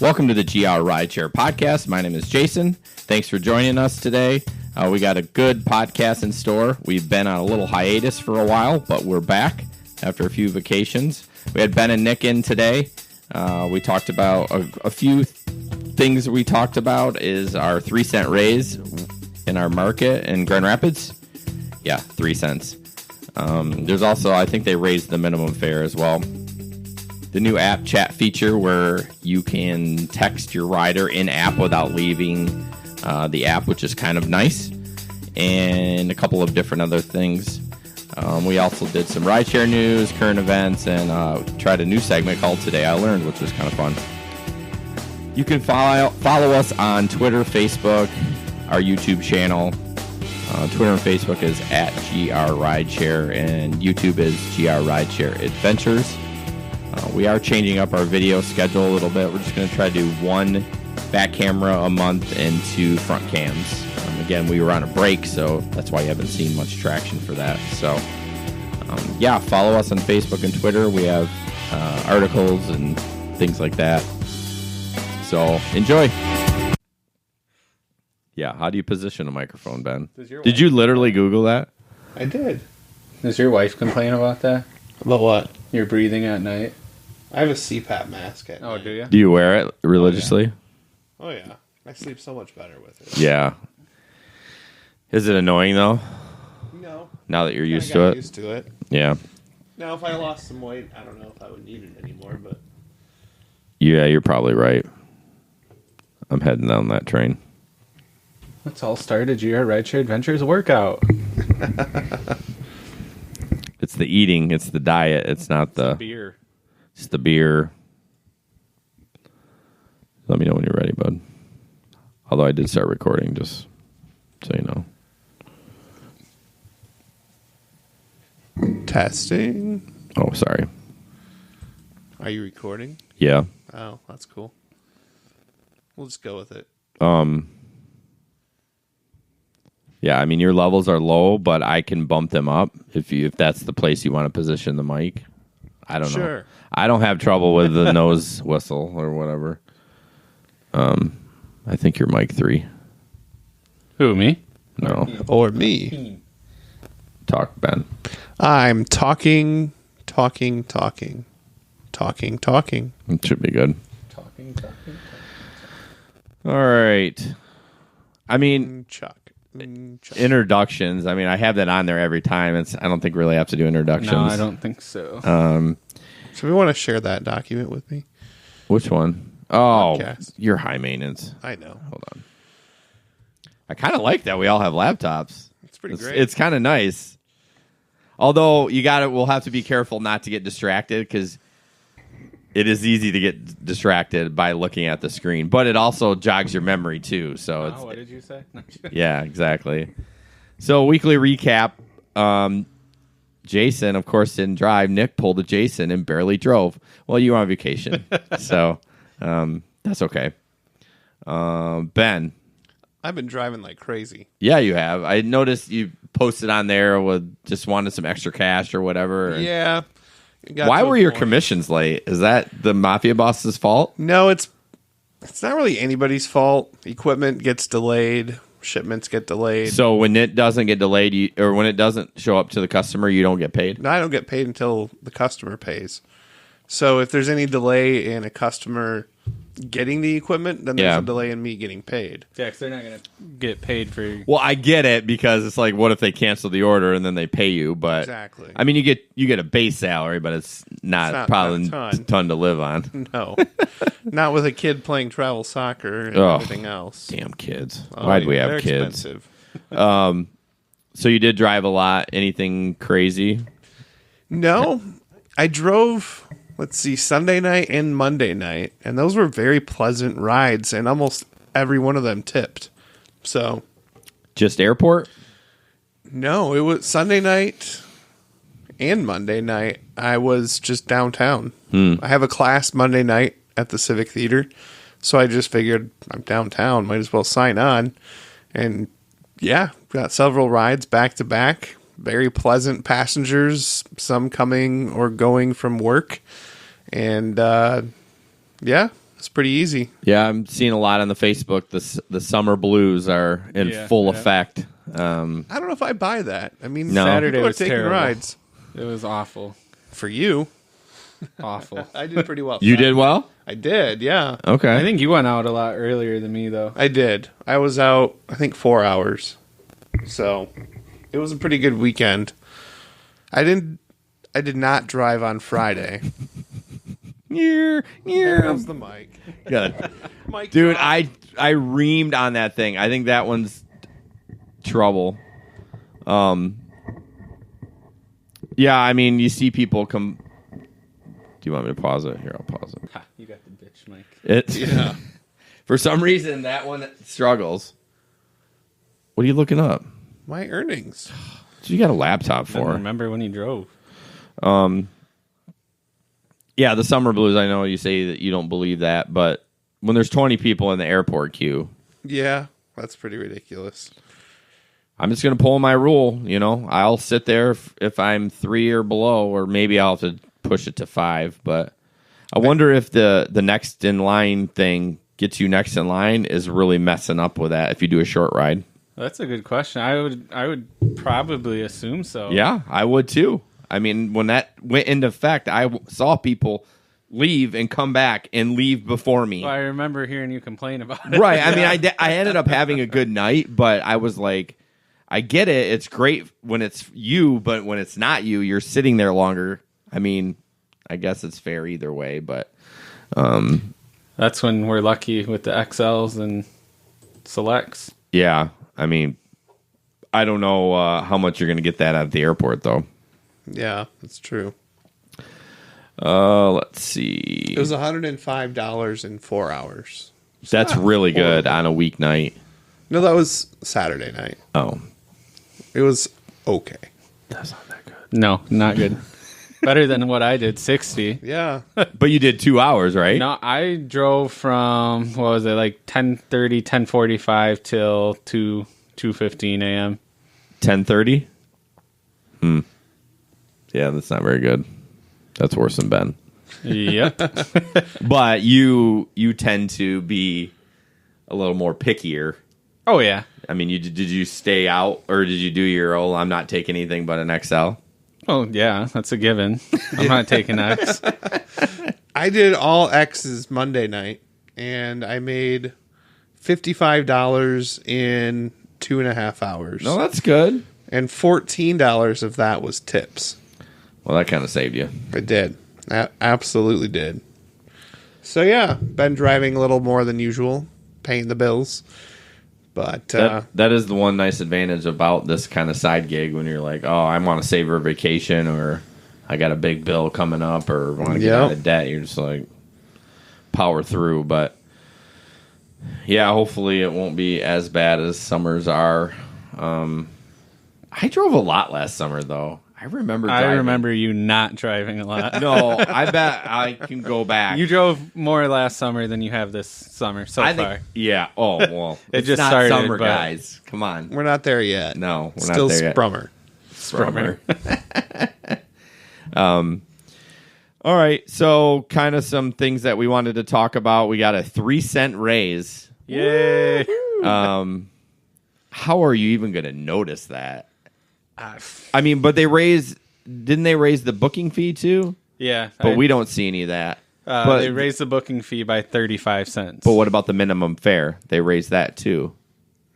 Welcome to the GR Rideshare Podcast. My name is Jason. Thanks for joining us today. We got a good podcast in store. We've been on a little hiatus for a while, but we're back after a few vacations. We had Ben and Nick in today. We talked about a few things we talked about is our 3-cent raise in our market in Grand Rapids. Yeah, 3 cents. There's also, I think they raised the minimum fare as well. The new app chat feature where you can text your rider in-app without leaving the app, which is kind of nice. And a couple of different other things. We also did some rideshare news, current events, and tried a new segment called Today I Learned, which was kind of fun. You can follow us on Twitter, Facebook, our YouTube channel. Twitter and Facebook is at GR Rideshare, and YouTube is GR Rideshare Adventures. We are changing up our video schedule a little bit. We're just going to try to do 1 back camera a month and 2 front cams. Again, we were on a break, so that's why you haven't seen much traction for that. So, yeah, follow us on Facebook and Twitter. We have articles and things like that. So, enjoy. Yeah, how do you position a microphone, Ben? Did you literally Google that? I did. Does your wife complain about that? About what? You're breathing at night? I have a CPAP mask at night. Do you? Do you wear it religiously? Oh, yeah. I sleep so much better with it. Yeah. Is it annoying, though? No. Now that you're used to it. Yeah. Now, if I lost some weight, I don't know if I would need it anymore, but... Yeah, you're probably right. I'm heading down that train. Let's all start a GR Rideshare Adventures workout. It's the eating. It's the diet. It's not the beer. It's the beer. Let me know when you're ready, bud. Although I did start recording, just so you know. Testing. Oh, sorry. Are you recording? Yeah. Oh, that's cool. We'll just go with it. Yeah, I mean your levels are low, but I can bump them up if that's the place you want to position the mic. I don't know. I don't have trouble with the nose whistle or whatever. I think you're mic 3. Who, me? No. Or me. Talk, Ben. I'm talking. It should be good. Talking. All right. I mean, Chuck. introductions. I mean, I have that on there every time. I don't think really have to do introductions. No, I don't think so. So we want to share that document with me. Which one? Oh, Podcast. you're high maintenance. I know. Hold on. I kind of like that we all have laptops. It's pretty great. It's kind of nice. Although we'll have to be careful not to get distracted because it is easy to get distracted by looking at the screen, but it also jogs your memory too. So what did you say? Yeah, exactly. So weekly recap. Jason, of course, didn't drive. Nick pulled a Jason and barely drove. Well, you were on vacation, so that's okay. Ben. I've been driving like crazy. Yeah, you have. I noticed you posted on there with just wanted some extra cash or whatever. Yeah. Why were your commissions late? Is that the mafia boss's fault? No, it's not really anybody's fault. Equipment gets delayed. Shipments get delayed. So when it doesn't get delayed, or when it doesn't show up to the customer, you don't get paid? No, I don't get paid until the customer pays. So if there's any delay in a customer getting the equipment, then there's a delay in me getting paid. Yeah, because they're not going to get paid for... Well, I get it, because it's like, what if they cancel the order and then they pay you? But exactly. I mean, you get a base salary, but it's not probably a ton to live on. No. Not with a kid playing travel soccer and everything else. Damn kids. Why do we have kids? Expensive. So you did drive a lot. Anything crazy? No. I drove... Sunday night and Monday night, and those were very pleasant rides, and almost every one of them tipped. So, just airport? No, it was Sunday night and Monday night. I was just downtown. I have a class Monday night at the Civic Theater, so I just figured I'm downtown, might as well sign on. And yeah, got several rides back to back. Very pleasant passengers, some coming or going from work. And yeah, It's pretty easy. Yeah, I'm seeing a lot on the Facebook. The summer blues are in full effect. I don't know if I buy that. I mean, No. Saturday people are was taking terrible. rides. It was awful. For you, Awful. I did pretty well. You did well? I did, yeah. Okay. I think you went out a lot earlier than me, though. I did. I was out, I think, 4 hours. So it was a pretty good weekend. I did not drive on Friday. How's the mic? Good. Mic Dude, drop. I reamed on that thing. I think that one's trouble. Yeah, I mean, you see people come. Do you want me to pause it? Here, I'll pause it. Ha, you got the bitch mic. Yeah. For some reason, that one struggles. What are you looking up? My earnings. So you got a laptop I don't for? remember when you drove. Yeah, the summer blues. I know you say that you don't believe that, but when there's 20 people in the airport queue, Yeah, that's pretty ridiculous. I'm just going to pull my rule. You know, I'll sit there if I'm 3 or below, or maybe I'll have to push it to 5. But I wonder if the next in line thing gets you next in line is really messing up with that if you do a short ride. That's a good question. I would probably assume so. Yeah, I would too. I mean, when that went into effect, I saw people leave and come back and leave before me. Well, I remember hearing you complain about it. Right. I mean, I ended up having a good night, but I was like, I get it. It's great when it's you, but when it's not you, you're sitting there longer. I mean, I guess it's fair either way, but That's when we're lucky with the XLs and Selects. yeah. I mean, I don't know how much you're going to get that at the airport, though. Yeah, that's true. Let's see. It was $105 in 4 hours. That's really good on a weeknight. No, that was Saturday night. Oh, It was okay. that's not that good. No, not good. Better than what I did, 60. Yeah. But you did 2 hours, right? No, I drove from, what was it, like 10:30, 10:45 till 2:15 a.m. 10:30. Yeah, that's not very good. That's worse than Ben. Yep. But you tend to be a little more pickier. Oh, yeah. I mean, did you stay out or did you do your I'm not taking anything but an XL? Oh, yeah, that's a given. I'm not taking X. I did all X's Monday night, and I made $55 in 2.5 hours. No, that's good. And $14 of that was tips. Well, that kind of saved you. I did. I absolutely did. So, yeah, been driving a little more than usual, paying the bills. But That is the one nice advantage about this kind of side gig when you're like, oh, I want to save for a vacation or I got a big bill coming up or want to get out of debt. You're just like power through. But yeah, hopefully it won't be as bad as summers are. I drove a lot last summer, though. I remember driving. I remember you not driving a lot. No, I bet I can go back. You drove more last summer than you have this summer so I far. think, yeah. Oh, well. It it's just not started, summer, but- guys. Come on. we're not there yet. No, we're Still not there yet. Sprummer. Sprummer. All right. So, kind of some things that we wanted to talk about. We got a 3-cent raise. Yay. How are you even going to notice that? I mean, but didn't they raise the booking fee too? Yeah. But we don't see any of that. But they raised the booking fee by 35 cents. But what about the minimum fare? They raised that too.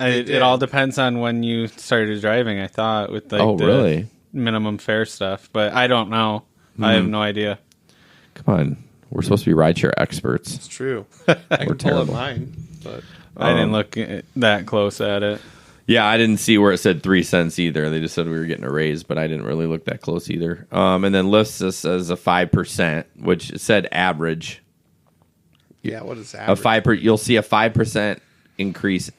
It all depends on when you started driving, I thought, with like the really? minimum fare stuff. But I don't know. I have no idea. Come on. We're supposed to be rideshare experts. It's true. I can pull terrible. up mine. But I didn't look that close at it. Yeah, I didn't see where it said 3 cents either. They just said we were getting a raise, but I didn't really look that close either. And then lists this as a 5%, which it said average. yeah, what is that? You'll see a 5% increase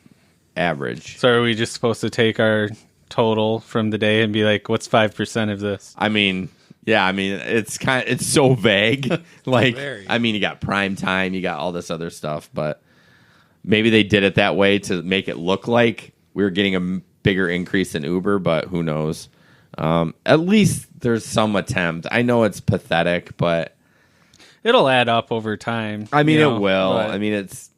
average. So are we just supposed to take our total from the day and be like, what's 5% of this? I mean, yeah, it's so vague. Like, Very. I mean, you got prime time, you got all this other stuff, but maybe they did it that way to make it look like we were getting a bigger increase than Uber, but who knows? At least there's some attempt. I know it's pathetic, but it'll add up over time. I mean, you know, it will. but I mean, it's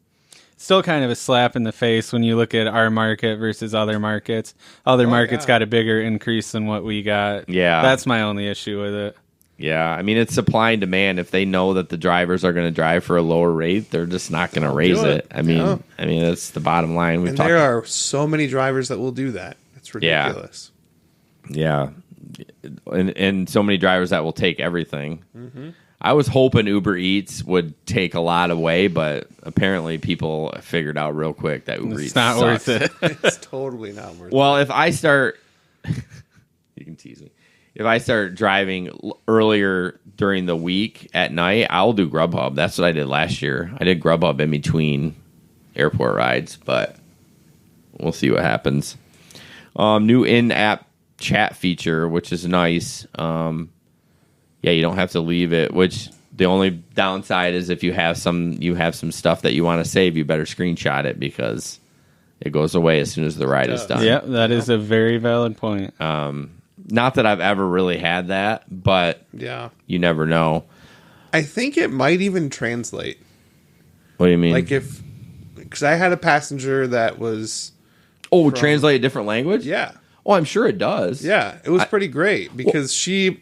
still kind of a slap in the face when you look at our market versus other markets. Other markets got a bigger increase than what we got. Yeah. That's my only issue with it. yeah. I mean, it's supply and demand. If they know that the drivers are going to drive for a lower rate, they're just not going to raise it. I mean, that's the bottom line. And there are so many drivers that will do that. It's ridiculous. Yeah, and so many drivers that will take everything. Mm-hmm. I was hoping Uber Eats would take a lot away, but apparently people figured out real quick that Uber Eats It's not sucks. worth it. It's totally not worth it. Well, if I start, you can tease me. If I start driving earlier during the week at night, I'll do Grubhub. That's what I did last year. I did Grubhub in between airport rides, but we'll see what happens. New in-app chat feature, which is nice. Yeah, you don't have to leave it, which the only downside is if you have some stuff that you want to save, you better screenshot it because it goes away as soon as the ride is done. Yeah, that is a very valid point. Not that I've ever really had that, but you never know. I think it might even translate. What do you mean? Like because I had a passenger that was... translate a different language? Yeah. Oh, I'm sure it does. Yeah, it was pretty great because she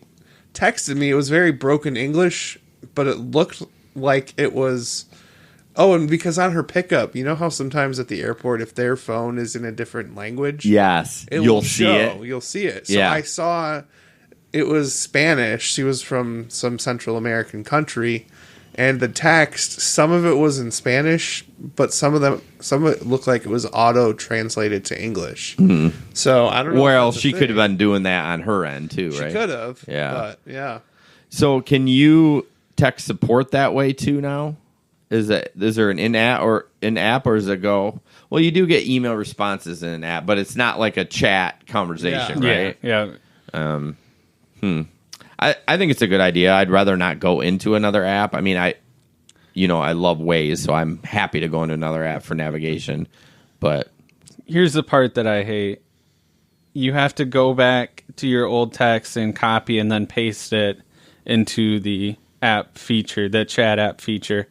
texted me. It was very broken English, but it looked like it was... Oh, and because on her pickup, you know how sometimes at the airport, if their phone is in a different language... Yes, you'll see it. You'll see it. So I saw it was Spanish. She was from some Central American country. And the text, some of it was in Spanish, but some of it looked like it was auto-translated to English. Mm-hmm. So, I don't know. Well, she could have been doing that on her end, too, right? She could have. Yeah. But, yeah. So, can you text support that way, too, now? Is there an in-app or does it go... Well, you do get email responses in an app, but it's not like a chat conversation, right? Yeah. I think it's a good idea. I'd rather not go into another app. I mean, I love Waze, so I'm happy to go into another app for navigation. But here's the part that I hate. You have to go back to your old text and copy and then paste it into the app feature, the chat app feature.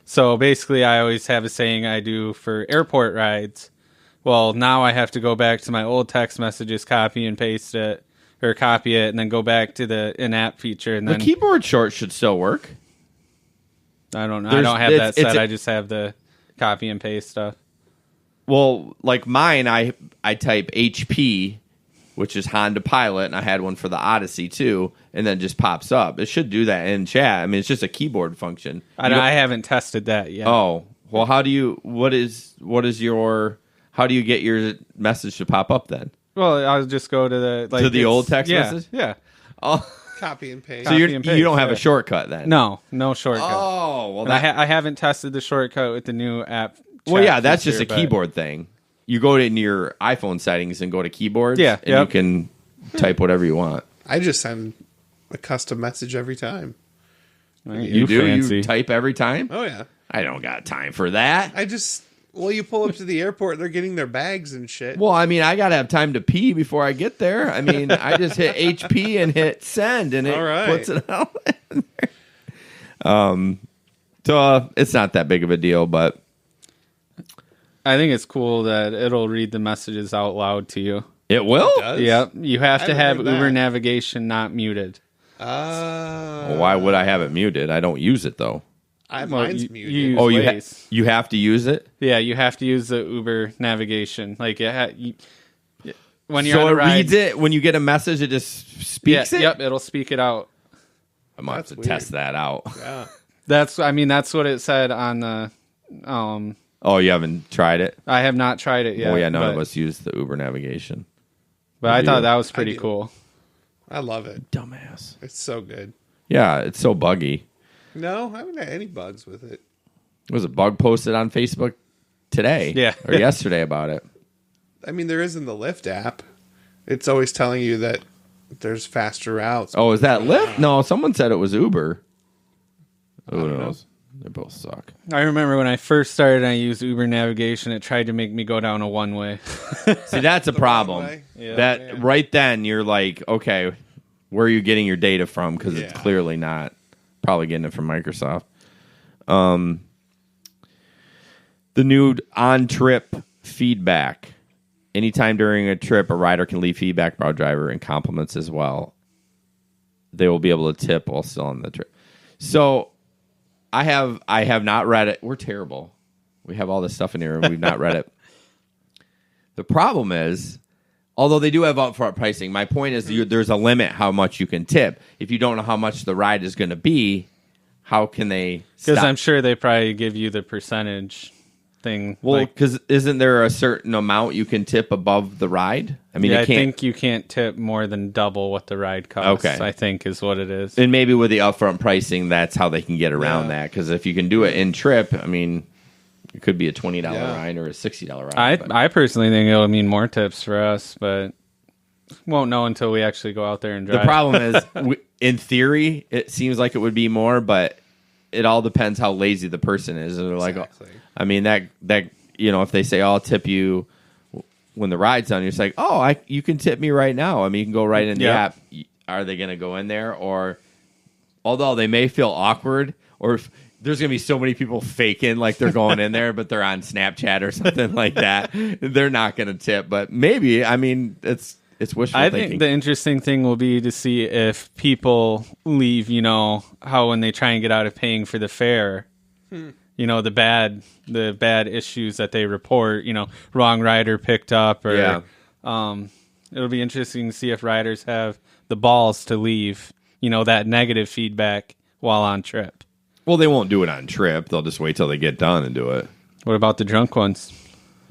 So basically, I always have a saying I do for airport rides. Well, now I have to go back to my old text messages, copy and paste it. Or copy it and then go back to the in-app feature. And then the keyboard short should still work. I don't know. I don't have that set. I just have the copy and paste stuff. Well, like mine, I type HP, which is Honda Pilot, and I had one for the Odyssey too, and then it just pops up. It should do that in chat. I mean, it's just a keyboard function. I haven't tested that yet. Oh, well, how do you get your message to pop up then? Well, I'll just go to the old text message? Yeah. Oh, copy and paste. so you don't have a shortcut then? No shortcut. Oh, well, and I haven't tested the shortcut with the new app. Well, yeah, that's just a keyboard thing. You go in your iPhone settings and go to keyboards, and you can type whatever you want. I just send a custom message every time. You do? Fancy. You type every time? Oh, yeah. I don't got time for that. You pull up to the airport, they're getting their bags and shit. Well, I mean, I got to have time to pee before I get there. I mean, I just hit HP and hit send, and it puts it out there. So it's not that big of a deal, but... I think it's cool that it'll read the messages out loud to you. It will? It does? Yep. You have to have heard that. Uber navigation not muted. Well, why would I have it muted? I don't use it, though. Mine's muted. You have to use it? Yeah, you have to use the Uber navigation. Like when you're so on a it ride, reads it when you get a message. It just speaks it. Yep, it'll speak it out. I might have to test that out. Yeah, that's what it said on the. Oh, you haven't tried it? I have not tried it yet. Oh yeah, none of us use the Uber navigation. But I thought that was pretty cool. I love it. Dumbass. It's so good. Yeah, it's so buggy. No, I haven't had any bugs with it. There was a bug posted on Facebook today or yesterday about it. I mean, there is in the Lyft app. It's always telling you that there's faster routes. Oh, is that Lyft? No, someone said it was Uber. Who knows? They both suck. I remember when I first started, I used Uber navigation. It tried to make me go down a one-way. See, that's a problem. Right then, you're like, okay, where are you getting your data from? Because it's clearly not probably getting it from Microsoft. The new on-trip feedback. Anytime during a trip, a rider can leave feedback about driver and compliments as well. They will be able to tip while still on the trip. So I have not read it. We're terrible. We have all this stuff in here and we've not read it. The problem is, although they do have upfront pricing, my point is there's a limit how much you can tip. If you don't know how much the ride is going to be, how can they stop? Because I'm sure they probably give you the percentage thing. Well, because isn't there a certain amount you can tip above the ride? I mean, I think you can't tip more than double what the ride costs. Okay. I think is what it is. And maybe with the upfront pricing, that's how they can get around that. Because if you can do it in trip, I mean, it could be a $20 ride or a $60 ride. I personally think it'll mean more tips for us, but won't know until we actually go out there and drive. The problem is, in theory, it seems like it would be more, but it all depends how lazy the person is. And they're like, I mean, that if they say, I'll tip you when the ride's done, you're just like, you can tip me right now. I mean, you can go right in the app. Are they going to go in there? Or, although they may feel awkward, or if there's going to be so many people faking like they're going in there, but they're on Snapchat or something like that, they're not going to tip. But maybe, I mean, it's wishful thinking. I think the interesting thing will be to see if people leave, how when they try and get out of paying for the fare, the bad issues that they report, wrong rider picked up, or it'll be interesting to see if riders have the balls to leave, that negative feedback while on trip. Well, they won't do it on trip. They'll just wait till they get done and do it. What about the drunk ones?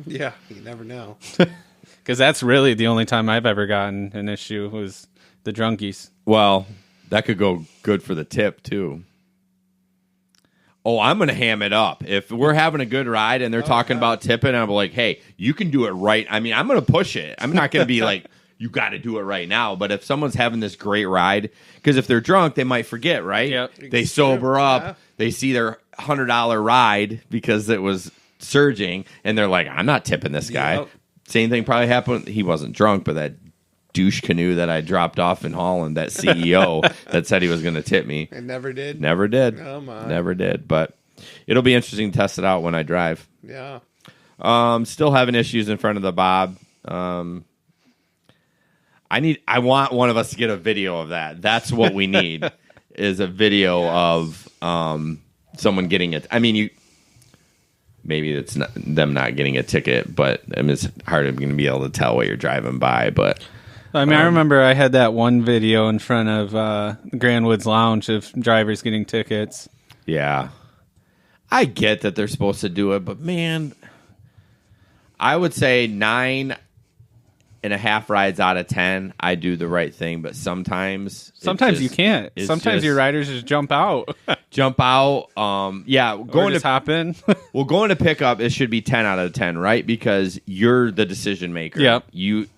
Yeah, you never know. Because that's really the only time I've ever gotten an issue was the drunkies. Well, that could go good for the tip, too. Oh, I'm going to ham it up. If we're having a good ride and they're talking about tipping, I'm like, hey, you can do it right. I mean, I'm going to push it. I'm not going to be like, you got to do it right now. But if someone's having this great ride, because if they're drunk, they might forget, right? Yep. They sober up. Yeah. They see their $100 ride because it was surging, and they're like, I'm not tipping this guy. Yep. Same thing probably happened. He wasn't drunk, but that douche canoe that I dropped off in Holland, that CEO that said he was going to tip me. It never did? Never did. Oh, my. Never did. But it'll be interesting to test it out when I drive. Yeah. Still having issues in front of the Bob. I want one of us to get a video of that. That's what we need is a video of someone getting it. I mean, maybe it's not them not getting a ticket, but I mean, it's hard to be able to tell what you're driving by. But I mean, I remember I had that one video in front of Grand Woods Lounge of drivers getting tickets. Yeah, I get that they're supposed to do it, but man, I would say 9.5 rides out of 10, I do the right thing, but sometimes you can't. Sometimes your riders just jump out. Jump out. Going to hop in. Well, going to pickup, it should be 10 out of 10, right? Because you're the decision maker. Yep.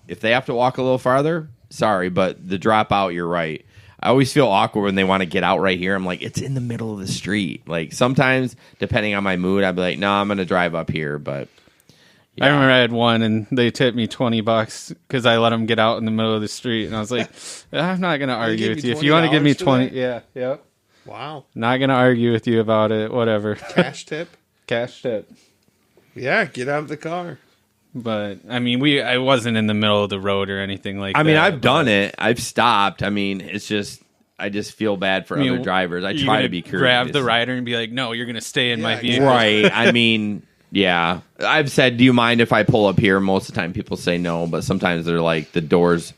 If they have to walk a little farther, sorry, but the drop out, you're right. I always feel awkward when they want to get out right here. I'm like, it's in the middle of the street. Like sometimes, depending on my mood, I'd be like, no, I'm going to drive up here, but. Yeah. I remember I had one, and they tipped me $20 because I let them get out in the middle of the street, and I was like, "I'm not going to argue with you. If you want to give me 20, yep. Wow. Not going to argue with you about it. Whatever. Cash tip. Cash tip. Yeah, get out of the car. But I mean, I wasn't in the middle of the road or anything like that. I mean, I've done it. I've stopped. I mean, it's just I just feel bad for other drivers. I try to be courteous. Grab the rider and be like, "No, you're going to stay in my vehicle." Right. I mean. Yeah, I've said, do you mind if I pull up here? Most of the time people say no, but sometimes they're like the doors,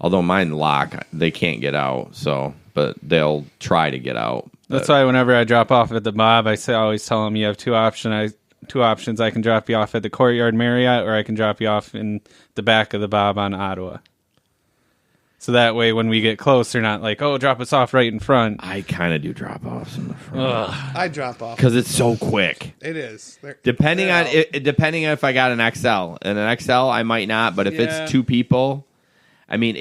although mine lock, they can't get out. So, but they'll try to get out. That's why whenever I drop off at the Bob, I always tell them you have two options. I can drop you off at the Courtyard Marriott, or I can drop you off in the back of the Bob on Ottawa. So that way, when we get close, they're not like, "Oh, drop us off right in front." I kind of do drop-offs in the front. I drop off. Because it's so quick. It is. Depending on if I got an XL. And an XL, I might not. But if it's two people, I mean,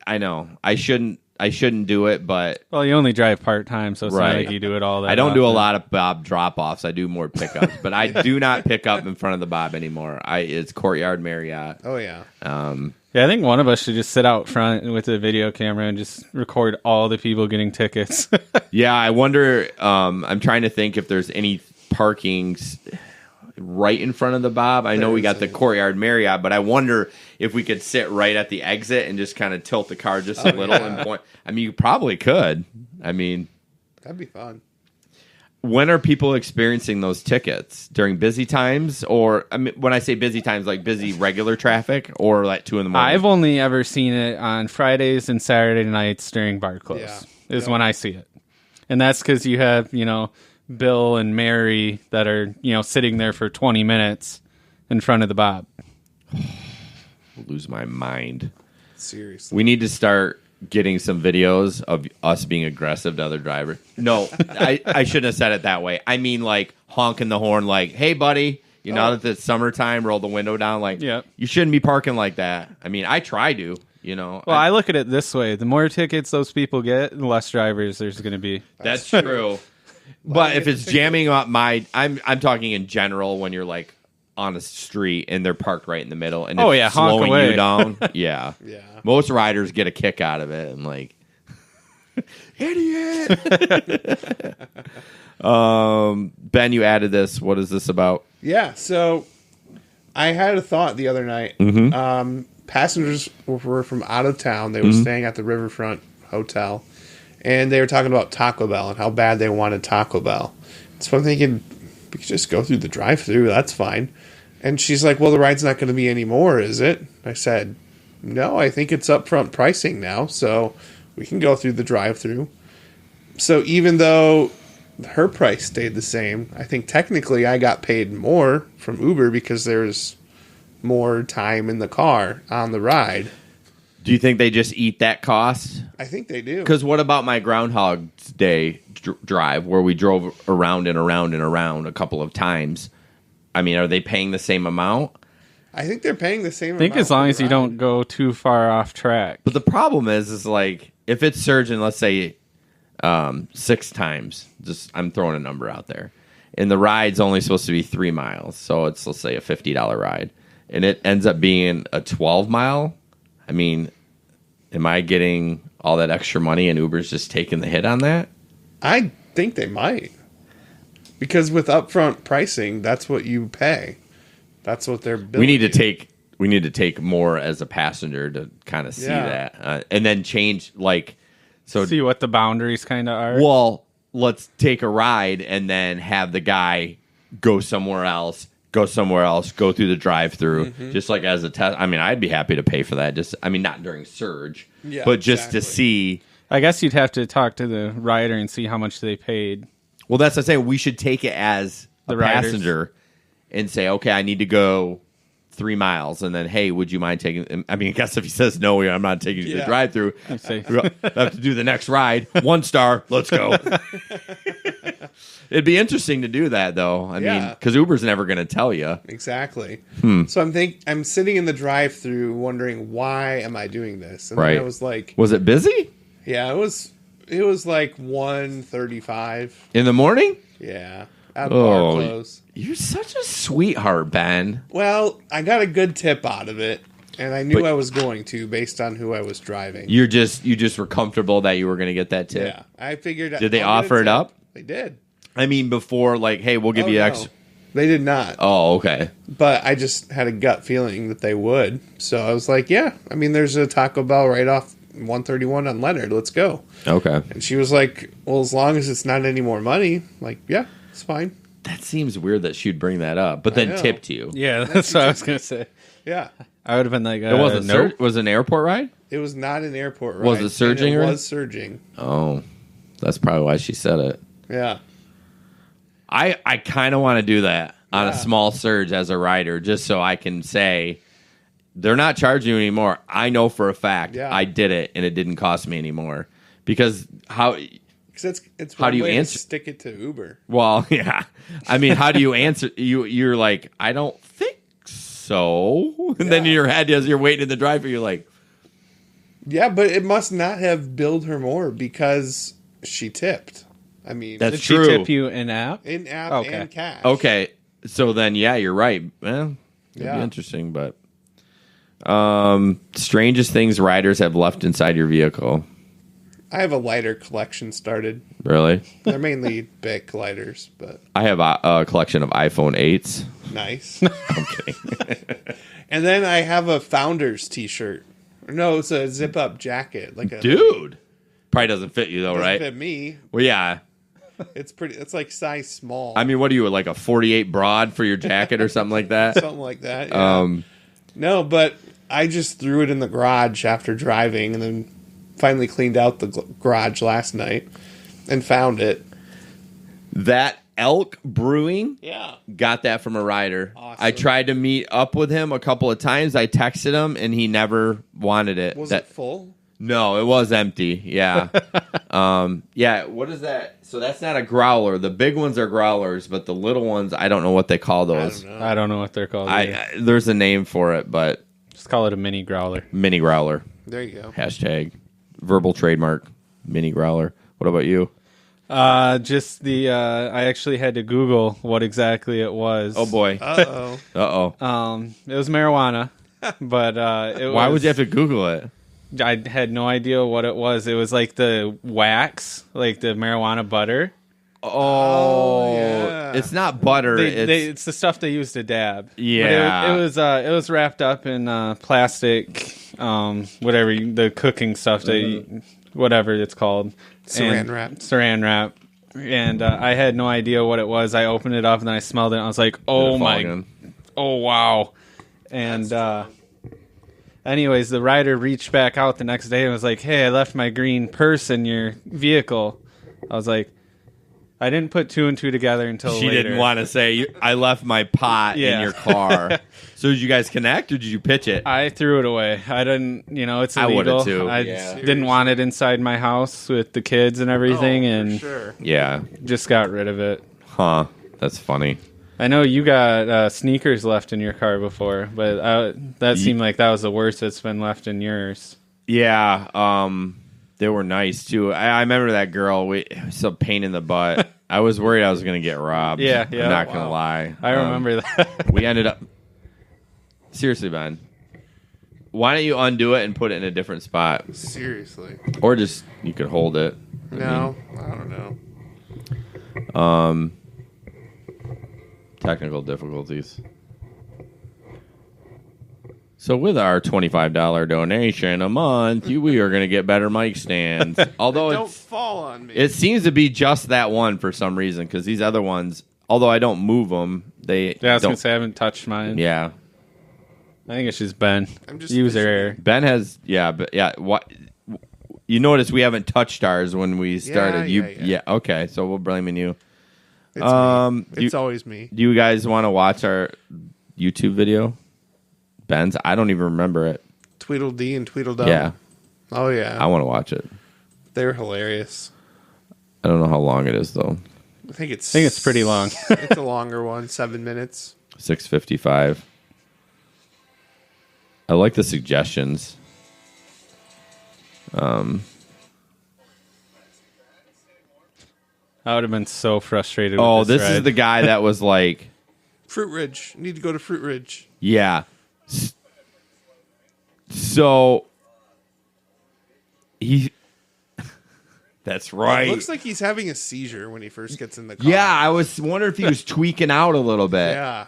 I know. I shouldn't I shouldn't do it, but Well, you only drive part-time, so it's not Right. like you do it all that I don't do a often. lot of Bob drop-offs. I do more pickups, but I do not pick up in front of the Bob anymore. It's Courtyard Marriott. Oh yeah. Yeah, I think one of us should just sit out front with a video camera and just record all the people getting tickets. Yeah, I wonder. I'm trying to think if there's any parkings right in front of the Bob. I know we got the Courtyard Marriott, but I wonder if we could sit right at the exit and just kind of tilt the car just a little and point. I mean, you probably could. I mean, That'd be fun. when are people experiencing those tickets? During busy times? Or, I mean, when I say busy times, like busy regular traffic or like 2 in the morning? I've only ever seen it on Fridays and Saturday nights during bar close. Yeah. Is when I see it. And that's because you have, Bill and Mary that are, sitting there for 20 minutes in front of the Bob. I'll lose my mind. Seriously. We need to start getting some videos of us being aggressive to other drivers. No, I shouldn't have said it that way. I mean, like, honking the horn, like, hey, buddy, now that it's summertime, roll the window down. Like, Yep. You shouldn't be parking like that. I mean, I try to, Well, I look at it this way. The more tickets those people get, the less drivers there's going to be. That's true. But if it's jamming up I'm talking in general when you're, like, on a street and they're parked right in the middle and it's honk slowing away. you down. Yeah. Yeah. Most riders get a kick out of it and like, idiot. Ben, you added this. What is this about? Yeah. So I had a thought the other night. Passengers were from out of town. They were staying at the Riverfront Hotel, and they were talking about Taco Bell and how bad they wanted Taco Bell. So I'm thinking, we could just go through the drive-thru. That's fine. And she's like, well, the ride's not going to be any more, is it? I said, no, I think it's upfront pricing now, so we can go through the drive-thru. So even though her price stayed the same, I think technically I got paid more from Uber because there's more time in the car on the ride. Do you think they just eat that cost? I think they do. Because what about my Groundhog's Day drive where we drove around and around and around a couple of times? I mean, are they paying the same amount? I think they're paying the same I think amount as long for as the you ride. don't go too far off track. But the problem is like, if it's surging, let's say 6 times, just I'm throwing a number out there, and the ride's only supposed to be 3 miles, so it's, let's say, a $50 ride, and it ends up being a 12-mile, I mean, am I getting all that extra money and Uber's just taking the hit on that? I think they might. Because with upfront pricing, that's what you pay. That's what they're billing. We need to take more as a passenger to kind of see Yeah. that, and then change so. See what the boundaries kind of are. Well, let's take a ride and then have the guy go somewhere else, go through the drive-through, just like as a test. I mean, I'd be happy to pay for that. Not during surge, but just to see. I guess you'd have to talk to the rider and see how much they paid. Well, that's what I'm saying. We should take it as The a riders. passenger and say, okay, I need to go 3 miles, and then, hey, would you mind taking? I mean, I guess if he says no, I'm not taking you to the Yeah. drive-through. I'd say, We'll have to do the next ride. 1 star. Let's go. It'd be interesting to do that, though. I mean, Yeah. because Uber's never going to tell you. Exactly. So I'm sitting in the drive-thru wondering, why am I doing this? And Right. then I was like, Was it busy yeah, it was like 1:35. in the morning? Yeah. At bar close. You're such a sweetheart, Ben. Well, I got a good tip out of it, and I knew But- I was going to based on who I was driving. You just were comfortable that you were going to get that tip. Yeah, I figured. Did they I'll get a offer it tip. up? They did. I mean, before, like, hey, we'll give Oh, you no. extra. They did not, Oh, okay. but I just had a gut feeling that they would. So I was like, yeah. I mean, there's a Taco Bell right off 131 on Leonard. Let's go. Okay. And she was like, well, as long as it's not any more money, like, yeah, it's fine. That seems weird that she'd bring that up, but then know. tipped you. yeah, that's what I was going to say. Yeah. I would have been like, It wasn't nope. was it an airport ride? It was not an airport ride. Was it surging and or- It was surging. Oh, that's probably why she said it. Yeah. I kind of want to do that on a Yeah. small surge as a rider, just so I can say they're not charging you anymore. I know for a fact Yeah. I did it and it didn't cost me anymore. Because how? Because it's How one do you way to answer- stick it to Uber. Well, yeah. I mean, how do you answer? You're like, I don't think so. And then in Yeah. your head, as you're waiting in the drive-thru, you're like, Yeah, but it must not have billed her more because she tipped. I mean, That's Did she true. tip you in app? in app Okay. and cash. Okay, so then yeah, you're right. Well, it'd be Yeah. interesting, but strangest things riders have left inside your vehicle. I have a lighter collection started. Really? They're mainly Bic lighters, but I have a collection of iPhone 8s. nice. I'm kidding. And then I have a Founders T-shirt. No, it's a zip-up jacket, like a Dude, probably doesn't fit you though, doesn't right? fit me. Well, yeah. It's pretty. It's like size small. I mean, what are you, like a 48 broad for your jacket or something like that? Something like that. Yeah. No, but I just threw it in the garage after driving, and then finally cleaned out the garage last night and found it. That Elk Brewing Yeah. got that from a rider. Awesome. I tried to meet up with him a couple of times. I texted him, and he never wanted it. Was it full? No, it was empty. Yeah. Yeah. What is that? So that's not a growler. The big ones are growlers, but the little ones, I don't know what they call I those. don't know. I don't know what they're called. either. There's a name for it, but Just call it a mini growler. mini growler. There you go. Hashtag verbal trademark mini growler. What about you? Just the I actually had to Google what exactly it was. Oh boy. Uh-oh. Uh-oh. It was marijuana, but it Why was, would you have to Google it? I had no idea what it was. It was like the wax, like the marijuana butter. Oh, yeah. It's not butter. It's the stuff they use to dab. Yeah. But it was wrapped up in plastic, whatever the cooking stuff whatever it's called, Saran wrap. Saran wrap. And I had no idea what it was. I opened it up and then I smelled it. And I was like, oh my, oh wow. And anyways, the rider reached back out the next day and was like, hey, I left my green purse in your vehicle. I was like, I didn't put two and two together until She later. didn't want to say, I left my pot in Yeah. your car. So did you guys connect or did you pitch it? I threw it away. I didn't, it's I illegal. would've too, I yeah. didn't want it inside my house with the kids and everything, and sure. Yeah. just got rid of it. Huh. That's funny. I know you got sneakers left in your car before, but that seemed like that was the worst that's been left in yours. Yeah. They were nice too. I remember that girl. It was a pain in the butt. I was worried I was going to get robbed. Yeah. I'm not going to lie. I remember that. We ended up. Seriously, Ben. Why don't you undo it and put it in a different spot? Seriously. Or just, you could hold it. No, I don't know. Technical difficulties. So with our $25 donation a month, we are going to get better mic stands. Although Don't fall on me. it seems to be just that one for some reason, because these other ones, although I don't move them, they Yeah, I was don't. going to say I haven't touched mine. Yeah, I think it's just Ben. I'm just User fishing. error. Ben has. Yeah, but yeah. What you notice we haven't touched ours when we started. Yeah. Okay, so we're blaming you. It's me. It's you- always me. Do you guys want to watch our YouTube video? Ben's. I don't even remember it. Tweedledee and Tweedledum. Yeah, Oh, yeah. I want to watch it. They were hilarious. I don't know how long it is though. I think it's pretty long. It's a longer one, 7 minutes. 6:55. I like the suggestions. I would have been so frustrated Oh, with this this is ride. the guy that was like, Fruit Ridge. You need to go to Fruit Ridge. yeah. So he. That's right. It looks like he's having a seizure when he first gets in the car. Yeah, I was wondering if he was tweaking out a little bit. Yeah.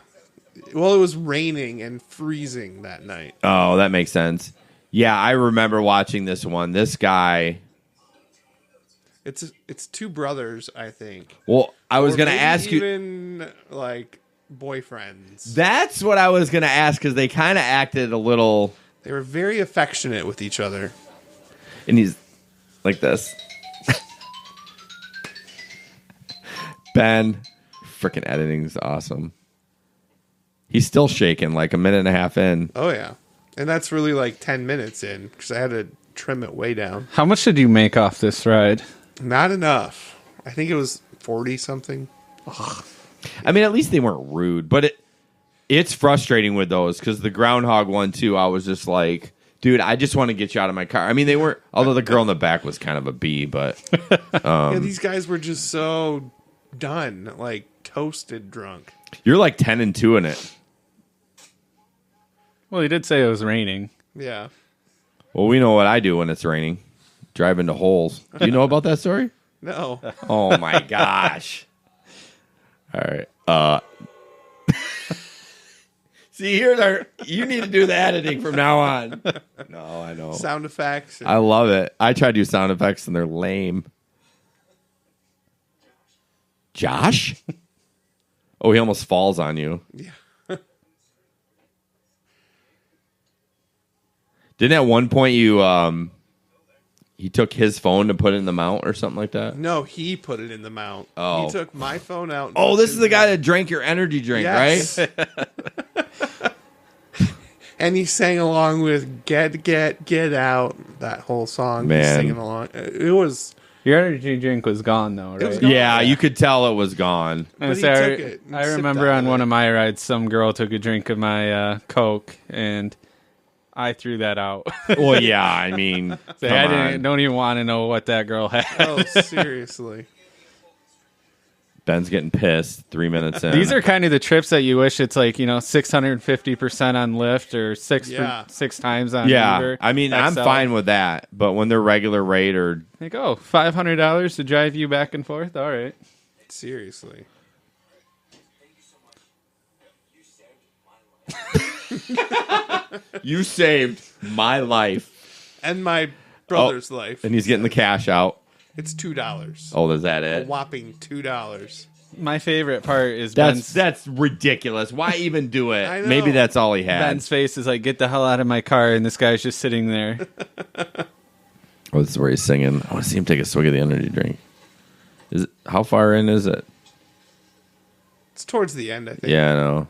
Well, it was raining and freezing that night. Oh, that makes sense. Yeah, I remember watching this one. This guy. It's two brothers, I think. Well, I was Or going to maybe ask you. even like boyfriends. That's what I was going to ask because they kind of acted a little. They were very affectionate with each other. And he's like this. Ben, freaking editing is awesome. He's still shaking like a minute and a half in. Oh yeah, and that's really like 10 minutes in because I had to trim it way down. How much did you make off this ride? Not enough. I think it was 40 something. I mean, at least they weren't rude, but it's frustrating with those because the groundhog one too. I was just like, Dude, I just want to get you out of my car. I mean, they weren't, although the girl in the back was kind of a B, but. Yeah, these guys were just so done, like toasted drunk. You're like 10 and 2 in it. Well, he did say it was raining. Yeah. Well, we know what I do when it's raining. Drive into holes. Do you know about that story? No. Oh, my gosh. All right. See, you need to do the editing from now on. No, I know. Sound effects. I love it. I try to do sound effects and they're lame. Josh? Oh, he almost falls on you. Yeah. Didn't at one point you he took his phone to put it in the mount or something like that? No, he put it in the mount. Oh. He took my phone out. Oh, this is the guy that drank your energy drink, Yes. right? And he sang along with Get Out, that whole song. Man. He's singing along. It was... Your energy drink was gone, though, right? was gone. Yeah, you could tell it was gone. I, But he say, took it and I sipped remember out on of one it. of my rides, some girl took a drink of my Coke, and I threw that out. Well, yeah, I mean, Say, come I on. don't even want to know what that girl had. Oh, seriously. Ben's getting pissed 3 minutes in. These are kind of the trips that you wish it's like, 650% on Lyft or six times on yeah, Uber. I mean, I'm XL. fine with that. But when they're regular rate or Like, $500 to drive you back and forth? All right. Seriously. you saved my life. And my brother's life. And he's getting the cash out. It's $2. Oh, is that A it? whopping $2. My favorite part is Ben's That's ridiculous. Why even do it? I know. Maybe that's all he had. Ben's face is like, get the hell out of my car, and this guy's just sitting there. Oh, this is where he's singing. I want to see him take a swig of the energy drink. How far in is it? It's towards the end, I think. Yeah, I know.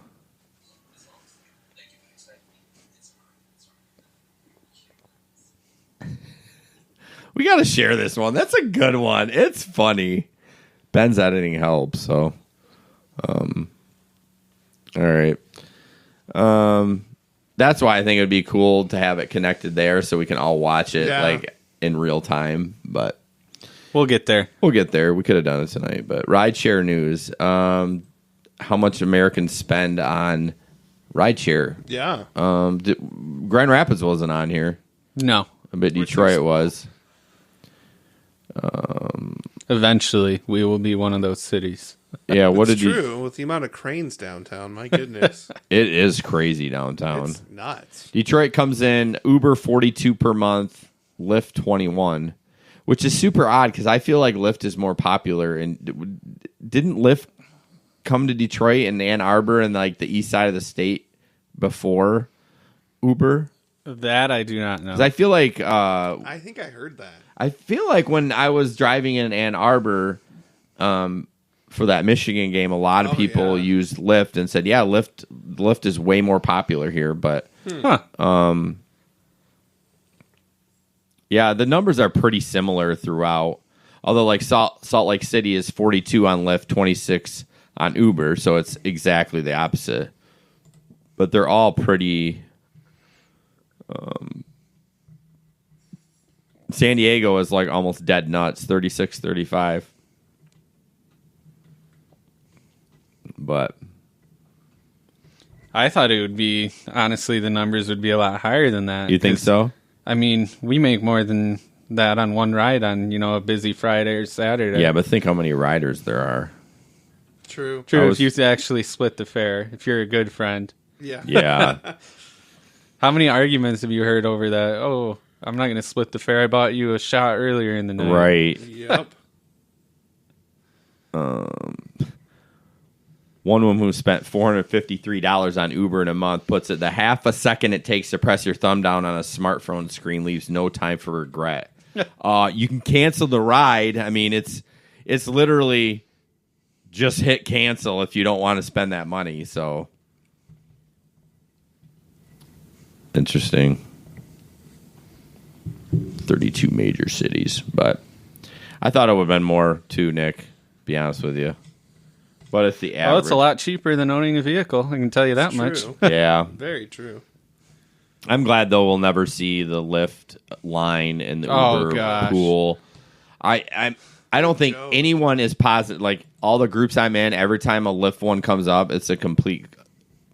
We got to share this one. That's a good one. It's funny. Ben's editing helps, so. All right. That's why I think it would be cool to have it connected there so we can all watch it like in real time, but We'll get there. we'll get there. We could have done it tonight, but rideshare news. How much Americans spend on rideshare? Yeah. Grand Rapids wasn't on here, No. but Detroit was. Eventually, we will be one of those cities. Yeah, what It's did you? true. With the amount of cranes downtown, my goodness. It is crazy downtown. It's nuts. Detroit comes in Uber 42 per month, Lyft 21, which is super odd because I feel like Lyft is more popular. And didn't Lyft come to Detroit and Ann Arbor and like the east side of the state before Uber? That I do not know. 'Cause I feel like I think I heard that. when I was driving in Ann Arbor for that Michigan game, a lot of people used Lyft and said, "Yeah, Lyft is way more popular here." But yeah, the numbers are pretty similar throughout. Although, like Salt Lake City is 42 on Lyft, 26 on Uber, so it's exactly the opposite. But they're all pretty. San Diego is like almost dead nuts, 36, 35. But I thought it would be, honestly, the numbers would be a lot higher than that. you think 'cause, so? I mean, we make more than that on one ride on, a busy Friday or Saturday. Yeah, but think how many riders there are. True. True, if you actually split the fare, if you're a good friend. Yeah. Yeah. How many arguments have you heard over that? Oh, I'm not going to split the fare. I bought you a shot earlier in the night. Right. Yep. One woman who spent $453 on Uber in a month puts it the half a second it takes to press your thumb down on a smartphone screen leaves no time for regret. You can cancel the ride. I mean, it's literally just hit cancel if you don't want to spend that money. So interesting. 32 major cities, but I thought it would have been more too, Nick, be honest with you. But it's the average. Well, it's a lot cheaper than owning a vehicle. I can tell you that much. True. Yeah. Very true. I'm glad though we'll never see the Lyft line in the Uber pool. I don't think anyone is positive. Like all the groups I'm in, every time a Lyft one comes up, it's a complete.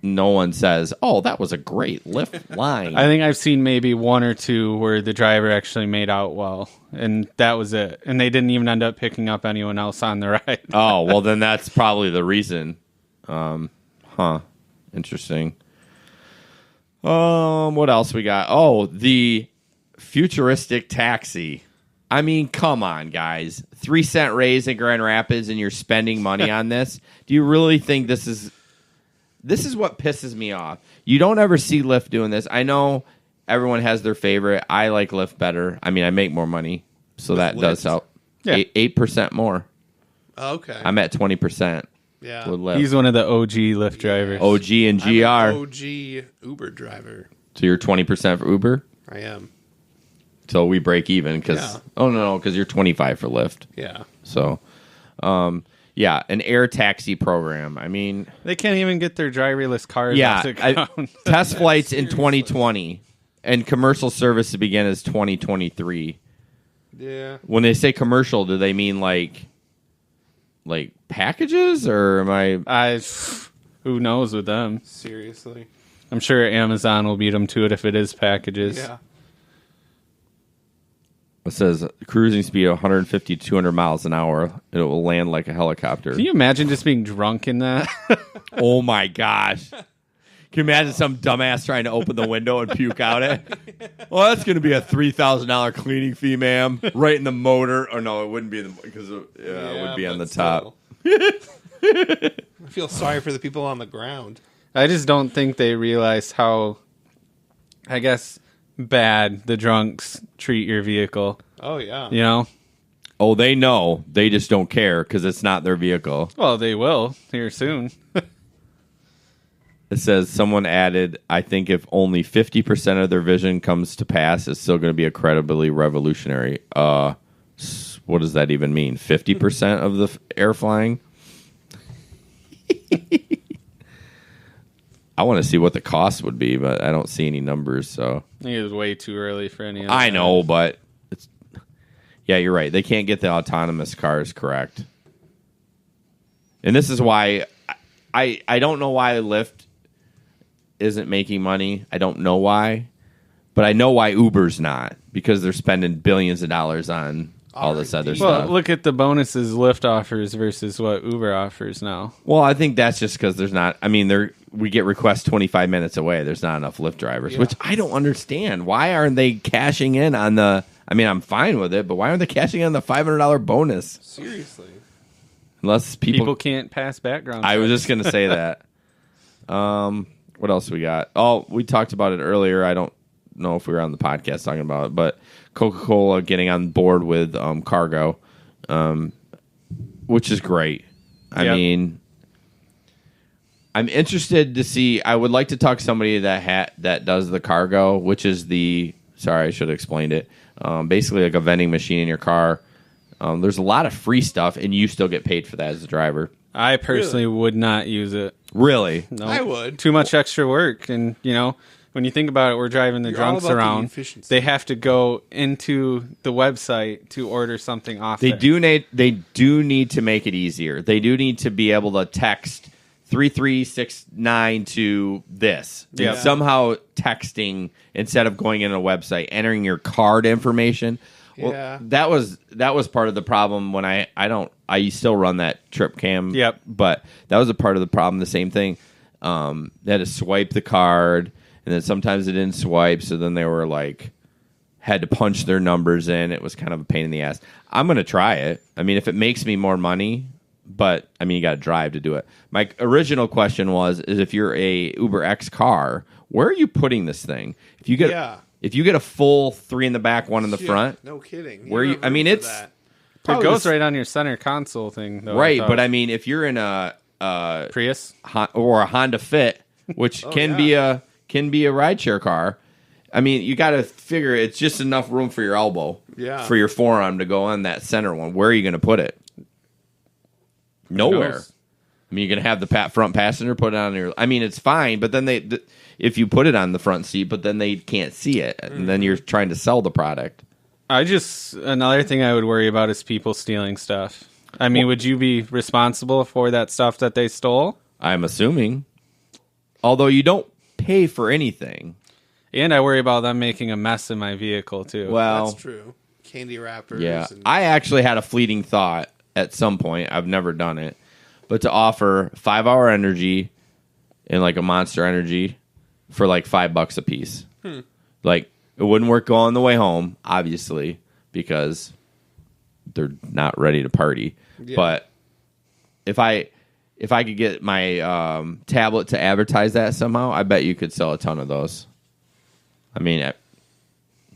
No one says, "Oh, that was a great Lyft line." I think I've seen maybe one or two where the driver actually made out well, and that was it. And they didn't even end up picking up anyone else on the ride. Oh, well, then that's probably the reason. Interesting. What else we got? Oh, the futuristic taxi. I mean, come on, guys. 3-cent raise in Grand Rapids and you're spending money on this? Do you really think this is what pisses me off? You don't ever see Lyft doing this. I know everyone has their favorite. I like Lyft better. I mean, I make more money, so that does help. Yeah. 8% more. Okay. I'm at 20%. Yeah. With Lyft. He's one of the OG Lyft drivers. OG and GR. I'm an OG Uber driver. So you're 20% for Uber? I am. So we break even because because you're 25 for Lyft. Yeah. So, yeah, an air taxi program. I mean, they can't even get their driverless cars. Test flights in 2020 and commercial service to begin is 2023. Yeah. When they say commercial, do they mean like packages or am I? Who knows with them? Seriously. I'm sure Amazon will beat them to it if it is packages. Yeah. It says cruising speed of 150 to 200 miles an hour. It will land like a helicopter. Can you imagine just being drunk in that? Oh, my gosh. Can you imagine some dumbass trying to open the window and puke out it? Well, that's going to be a $3,000 cleaning fee, ma'am. Right in the motor. Or no, it wouldn't be because it would be on the top. I feel sorry for the people on the ground. I just don't think they realize how, I guess, bad the drunks treat your vehicle. Oh, yeah. You know? Oh, they know. They just don't care because it's not their vehicle. Well, they will here soon. It says someone added, I think if only 50% of their vision comes to pass, it's still going to be incredibly revolutionary. What does that even mean? 50% of the air flying? I want to see what the cost would be, but I don't see any numbers. So I think it was way too early for any of that. I know, but yeah, you're right. They can't get the autonomous cars correct. And this is why I don't know why Lyft isn't making money. I don't know why. But I know why Uber's not, because they're spending billions of dollars on all this other stuff. Well, look at the bonuses Lyft offers versus what Uber offers now. Well, I think that's just because there's not. I mean, we get requests 25 minutes away. There's not enough Lyft drivers, which I don't understand. Why aren't they cashing in on the? I mean, I'm fine with it, but why aren't they cashing in on the $500 bonus? Seriously. Unless people can't pass background checks. I was just going to say that. What else we got? Oh, we talked about it earlier. I don't know if we were on the podcast talking about it, but Coca-Cola getting on board with cargo, which is great. I mean, I'm interested to see. I would like to talk to somebody that does the cargo, which is sorry, I should have explained it. Basically, like a vending machine in your car. There's a lot of free stuff, and you still get paid for that as a driver. I personally would not use it. Really? No. I would. Too much extra work, and when you think about it, we're driving the drunks around. They have to go into the website to order something off. They do need to make it easier. They do need to be able to text 3369 to this. Yeah. Somehow texting instead of going in a website, entering your card information. Well, that was part of the problem when I still run that trip cam. Yep. But that was a part of the problem. The same thing. They had to swipe the card, and then sometimes it didn't swipe. So then they were had to punch their numbers in. It was kind of a pain in the ass. I'm going to try it. I mean, if it makes me more money, but I mean, you got to drive to do it. My original question is if you're a Uber X car, where are you putting this thing? If you get a full 3 in the back, 1 in the front, no kidding. Where I mean, it goes right on your center console thing, though. Right, but I mean, if you're in a Prius or a Honda Fit, which can be a rideshare car, I mean, you got to figure it's just enough room for your elbow, for your forearm to go on that center one. Where are you going to put it? Nowhere. I mean, you're going to have the front passenger put it on your. I mean, it's fine, but then if you put it on the front seat, but then they can't see it, and then you're trying to sell the product. Another thing I would worry about is people stealing stuff. I mean, would you be responsible for that stuff that they stole? I'm assuming. Although you don't pay for anything. And I worry about them making a mess in my vehicle, too. Well, That's true. Candy wrappers. yeah. And... I actually had a fleeting thought at some point. I've never done it. But to offer 5-hour energy and like a Monster Energy for like $5 a piece. Like, it wouldn't work on the way home, obviously, because they're not ready to party. Yeah. But if I could get my tablet to advertise that somehow, I bet you could sell a ton of those. I mean,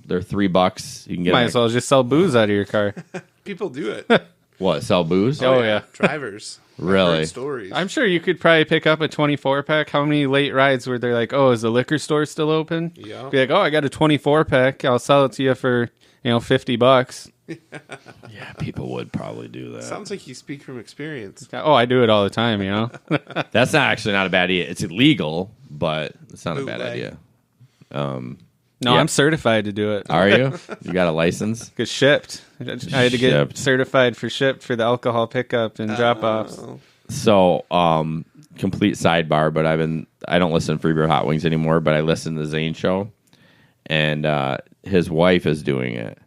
they're $3. You can get. Might as well just sell booze out of your car. People do it. What? Sell booze? Oh yeah, drivers. Really? Stories. I'm sure you could probably pick up a 24-pack. How many late rides were there? Like, oh, is the liquor store still open? Yeah. Be like, oh, I got a 24-pack. I'll sell it to you for $50. Yeah, people would probably do that. Sounds like you speak from experience. Oh, I do it all the time. That's not a bad idea. It's illegal, but it's not a bad idea. No, I'm certified to do it. Are you? You got a license? Get shipped. I had to get certified for the alcohol pickup and drop offs. So, complete sidebar, but I don't listen to Free Beer Hot Wings anymore, but I listen to the Zane show, and his wife is doing it,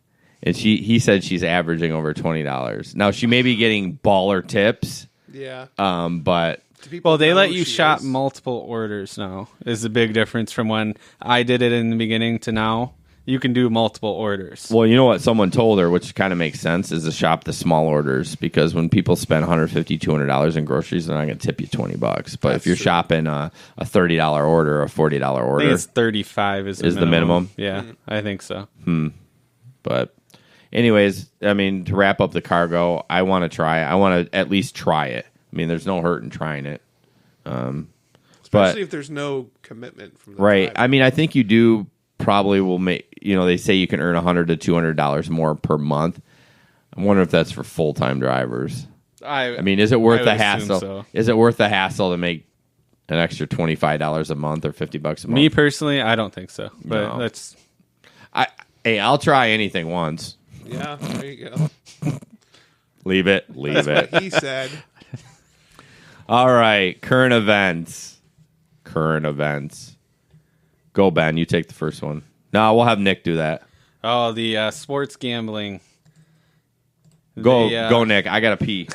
and he said she's averaging over $20. Now she may be getting baller tips, yeah, but. Well, they let you shop multiple orders now. Is the big difference from when I did it in the beginning to now. You can do multiple orders. Well, you know what someone told her, which kind of makes sense, is to shop the small orders, because when people spend $150, $200 in groceries, they're not going to tip you $20. But if you're shopping a $30 order, a $40 order, I think it's $35 is the minimum. Yeah, I think so. But anyways, I mean, to wrap up the cargo, I want to at least try it. I mean, there's no hurt in trying it. Especially if there's no commitment from the right. driver. I mean, I think you do probably will make, they say you can earn $100 to $200 more per month. I wonder if that's for full-time drivers. I mean, is it worth the hassle? So. Is it worth the hassle to make an extra $25 a month or $50 a month? Me personally, I don't think so. But that's... I'll try anything once. Yeah, there you go. Leave it. That's what he said. All right, current events. Go, Ben. You take the first one. No, we'll have Nick do that. Oh, the sports gambling. Go, Nick. I got to pee.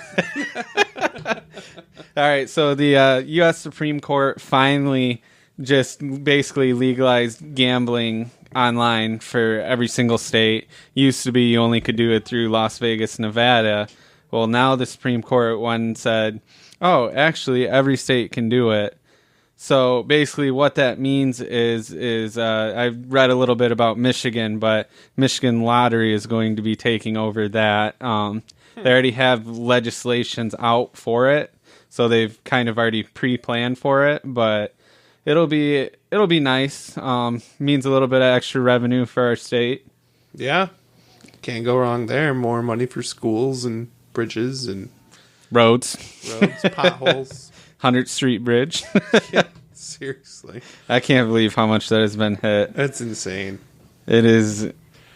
All right, so the U.S. Supreme Court finally just basically legalized gambling online for every single state. Used to be you only could do it through Las Vegas, Nevada. Well, now the Supreme Court said, oh, actually, every state can do it. So basically what that means is I've read a little bit about Michigan, but Michigan Lottery is going to be taking over that. They already have legislations out for it, so they've kind of already pre-planned for it, but it'll be nice. Means a little bit of extra revenue for our state. Yeah. Can't go wrong there. More money for schools and bridges and roads, potholes. 100th Street Bridge. Yeah, seriously. I can't believe how much that has been hit. That's insane. It is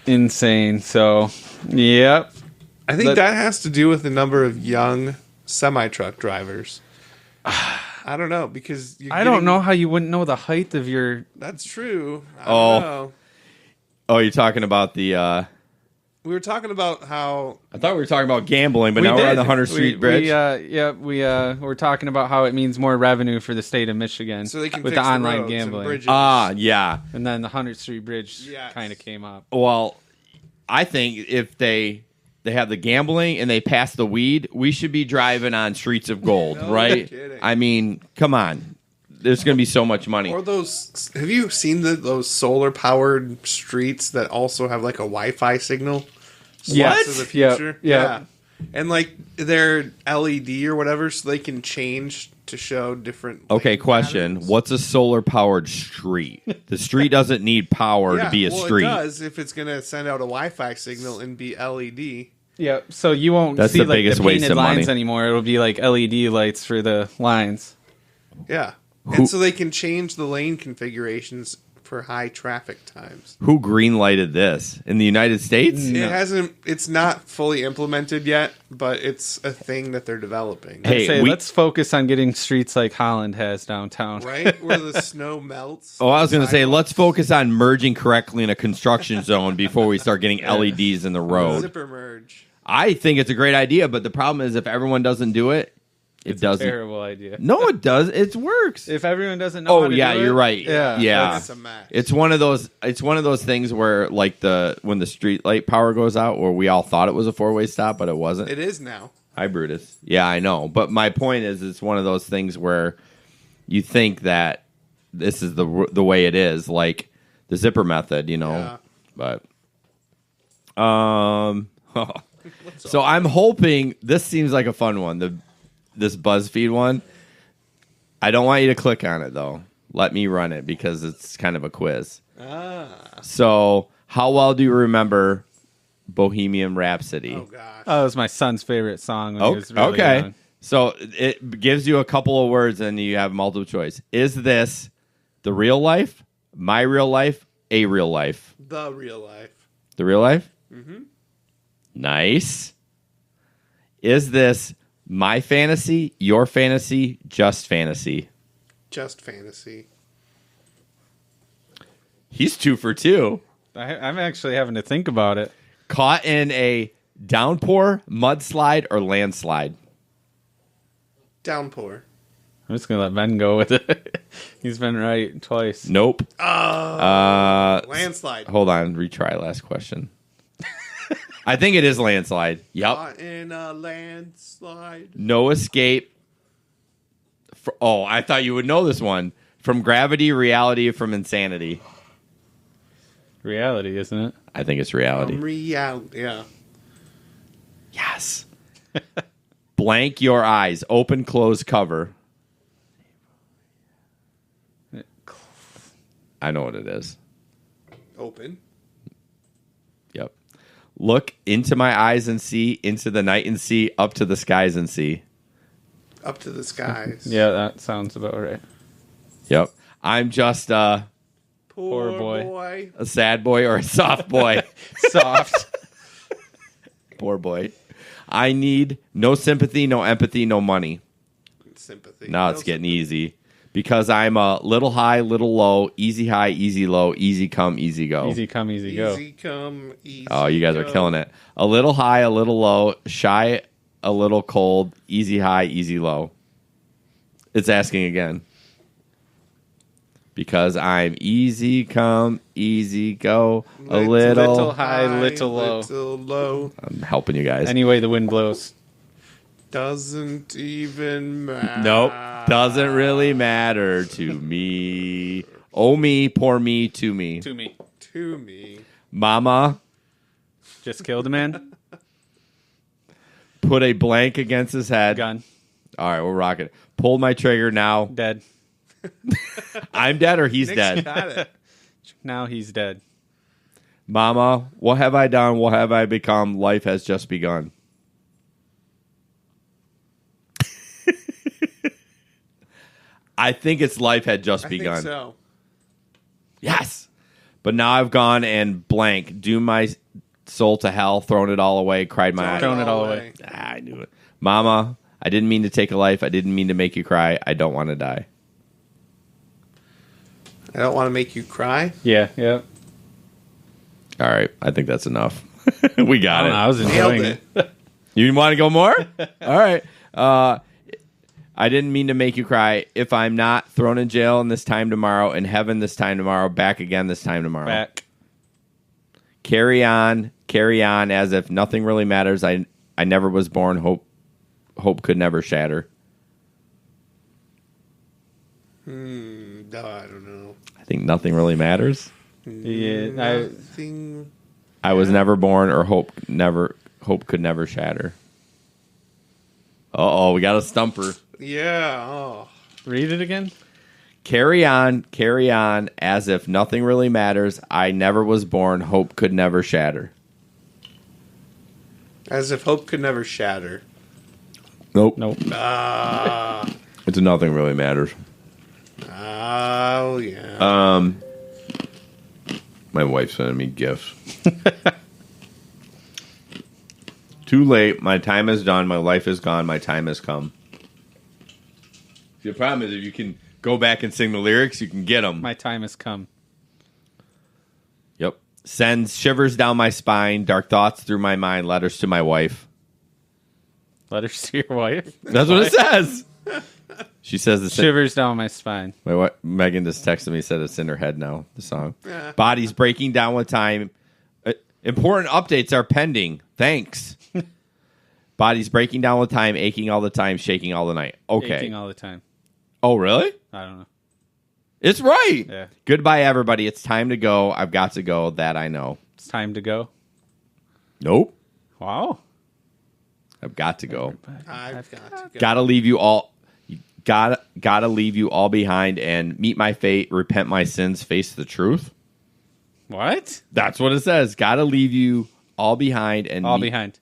insane. So, yep. I think that has to do with the number of young semi-truck drivers. I don't know, because I don't know how you wouldn't know the height of your... That's true. I don't know. Oh, you're talking about the... We were talking about how... I thought we were talking about gambling, but now we're on the 100th Street Bridge. We're talking about how it means more revenue for the state of Michigan so they can with fix the online roads gambling. Yeah. And then the 100th Street Bridge kind of came up. Well, I think if they have the gambling and they pass the weed, we should be driving on streets of gold, right? Kidding. I mean, come on. There's going to be so much money. Or those... Have you seen those solar-powered streets that also have, like, a Wi-Fi signal? Yes. Of the future? Yeah. And, like, they're LED or whatever, so they can change to show different... Okay, question. patterns. What's a solar-powered street? The street doesn't need power to be a street. It does if it's going to send out a Wi-Fi signal and be LED. Yeah, so you won't That's see the like biggest the waste painted of lines money. anymore. It'll be like LED lights for the lines. Yeah. And so they can change the lane configurations for high traffic times. Who green-lighted this? In the United States? It hasn't. It's not fully implemented yet, but it's a thing that they're developing. Hey, let's focus on getting streets like Holland has downtown. Right? Where the snow melts. Oh, I was going to say, let's focus on merging correctly in a construction zone before we start getting LEDs in the road. Zipper merge. I think it's a great idea, but the problem is if everyone doesn't do it, it doesn't. Terrible idea. No, it does. It works. If everyone doesn't know how to do it, you're right. Yeah. It's a mess. It's one of those things where like when the street light power goes out, where we all thought it was a four-way stop, but it wasn't. It is now. Hi, Brutus. Yeah, I know. But my point is, it's one of those things where you think that this is the way it is, like the zipper method, Yeah. But so I'm hoping this seems like a fun one. This BuzzFeed one. I don't want you to click on it though. Let me run it because it's kind of a quiz. So, how well do you remember Bohemian Rhapsody? Oh gosh. Oh, it was my son's favorite song when he was really okay. young. So it gives you a couple of words and you have multiple choice. Is this the real life, my real life, a real life? The real life. The real life? Mm-hmm. Nice. Is this my fantasy, your fantasy, just fantasy? Just fantasy. He's 2 for 2. I'm actually having to think about it. Caught in a downpour, mudslide, or landslide? Downpour. I'm just going to let Ben go with it. He's been right twice. Nope. Landslide. Hold on. Retry last question. I think it is landslide. Yep. In a landslide. No escape. I thought you would know this one. From gravity, reality, from insanity. Reality, isn't it? I think it's reality. Yeah. Yes. Blank your eyes. Open, close, cover. I know what it is. Open. Yep. Look into my eyes and see, into the night and see, up to the skies and see. Up to the skies. Yeah, that sounds about right. Yep. I'm just Poor boy. a sad boy or a soft boy. Soft. Poor boy. I need no sympathy, no empathy, no money. Sympathy. Now it's getting easy. Because I'm a little high, little low, easy high, easy low, easy come, easy go. Easy come, easy go. Easy come, easy Oh, you guys go. are killing it. A little high, a little low, shy, a little cold, easy high, easy low. It's asking again. Because I'm easy come, easy go, a Little high, little low. Little low. I'm helping you guys. Any way the wind blows. Doesn't even matter. Nope. Doesn't really matter to me. Oh me, poor me, to me. To me. To me. Mama Just killed a man. put a blank against his head. Gun. All right, we're rocking it. Pulled my trigger now. Dead. I'm dead or he's Nick's dead. got it. Now he's dead. Mama, what have I done? What have I become? Life has just begun. I think it's life had just I begun. think so. Yes. But now I've gone and blank. Doomed my soul to hell, thrown it all away, cried my eyes. Thrown it all away. I knew it. Mama, I didn't mean to take a life. I didn't mean to make you cry. I don't want to die. I don't want to make you cry. Yeah, yeah. All right. I think that's enough. We got it. I was Nailed enjoying it. it. You want to go more? All right. I didn't mean to make you cry. If I'm not thrown in jail in this time tomorrow, in heaven this time tomorrow, back again this time tomorrow. Back. Carry on, as if nothing really matters. I never was born. Hope could never shatter. No, I don't know. I think nothing really matters. Yeah, Nothing. I was never born, or hope could never shatter. Uh-oh, we got a stumper. Yeah. Oh. read it again. Carry on, as if nothing really matters. I never was born. Hope could never shatter. As if hope could never shatter. Nope. Nope. It's nothing really matters. Oh, yeah. My wife's sending me gifts. Too late. My time is done. My life is gone. My time has come. The problem is if you can go back and sing the lyrics, you can get them. My time has come. Yep. Sends shivers down my spine, dark thoughts through my mind, letters to my wife. Letters to your wife? That's what it says. She says the Shivers down my spine. Megan just texted me, said it's in her head now, the song. Body's breaking down with time. Important updates are pending. Thanks. Body's breaking down with time, aching all the time, shaking all the night. Okay. Aching all the time. Oh, really? I don't know. It's right. Yeah. Goodbye, everybody. It's time to go. I've got to go. That I know. It's time to go. Nope. Wow. I've got to go. I've got to go. Gotta leave you all. Gotta leave you all behind and meet my fate. Repent my sins. Face the truth. What? That's what it says. Gotta leave you all behind and behind.